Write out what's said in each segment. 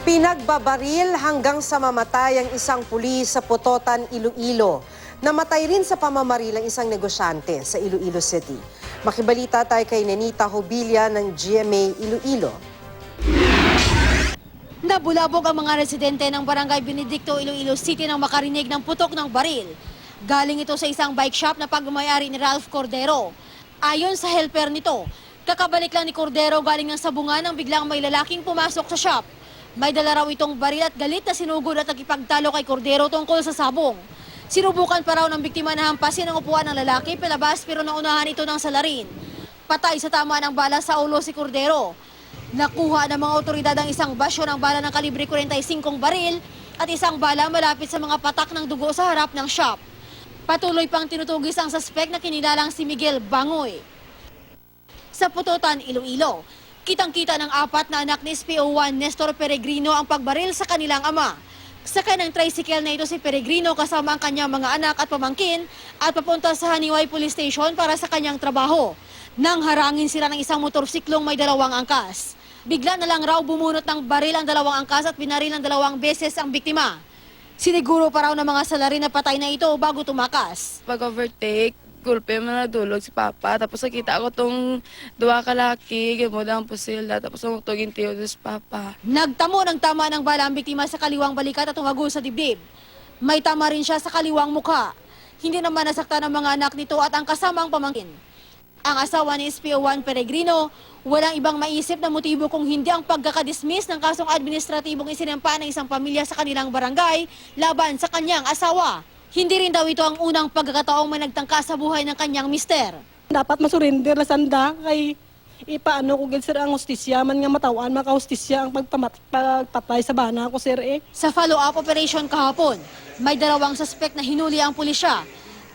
Pinagbabaril hanggang sa mamatay ang isang pulis sa Putotan, Iloilo. Namatay rin sa pamamaril ang isang negosyante sa Iloilo City. Makibalita tayo kay Nenita Hobilla ng GMA Iloilo. Nabulabog ang mga residente ng Barangay Benedicto, Iloilo City nang makarinig ng putok ng baril. Galing ito sa isang bike shop na pagmamayari ni Ralph Cordero. Ayon sa helper nito, kakabalik lang ni Cordero galing ng sabungan nang biglang may lalaking pumasok sa shop. May dala raw itong baril at galit na sinugod at nagipagtalo kay Cordero tungkol sa sabong. Sinubukan pa raw ng biktima na hampasin ang upuan ng lalaki palabas pero naunahan ito ng salarin. Patay sa tama ng bala sa ulo si Cordero. Nakuha ng mga otoridad ang isang basyo ng bala ng kalibre 45 baril at isang bala malapit sa mga patak ng dugo sa harap ng shop. Patuloy pang tinutugis ang suspect na kinilalang si Miguel Bangoy. Sa Putotan, Iloilo, kitang-kita ng apat na anak ni SPO1 Nestor Peregrino ang pagbaril sa kanilang ama. Sakay ng tricycle na ito si Peregrino kasama ang kanyang mga anak at pamangkin at papunta sa Haniway Police Station para sa kanyang trabaho. Nang harangin sila ng isang motorsiklong may dalawang angkas. Bigla na lang raw bumunot ng baril ang dalawang angkas at binaril ng 2 beses ang biktima. Siniguro pa raw ng mga salarin na patay na ito bago tumakas. Pag-overtake, gulpe mo na dulog si Papa. Tapos nakita ko tong 2 kalaki, gamod ang pusila. Tapos umutugin tiyo si Papa. Nagtamo ng tama ng bala ang biktima sa kaliwang balikat at tumago sa dibdib. May tama rin siya sa kaliwang mukha. Hindi naman nasaktan ng mga anak nito at ang kasamang pamangkin. Ang asawa ni SPO1 Peregrino, walang ibang maisip na motibo kung hindi ang pagkakadismiss ng kasong administratibong isinampa ng isang pamilya sa kanilang barangay laban sa kanyang asawa. Hindi rin daw ito ang unang pagkakataong may nagtangka sa buhay ng kanyang mister. Dapat masurinder na sanda kay ipaano ko gil sir ang hustisya man nga matawan makahustisya ang pagpatay sa bana ko sir eh. Sa follow-up operation kahapon, may 2 suspect na hinuli ang pulisya.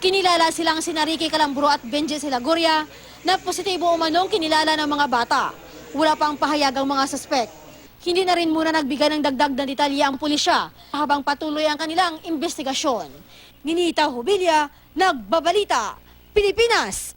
Kinilala silang sina Ricky Calambro at Benji Silagoria na positibo umanong kinilala ng mga bata. Wala pang pahayag ang mga suspect. Hindi na rin muna nagbigay ng dagdag na detalye ang pulisya habang patuloy ang kanilang investigasyon. Nenita Hobilla, Nagbabalita, Pilipinas.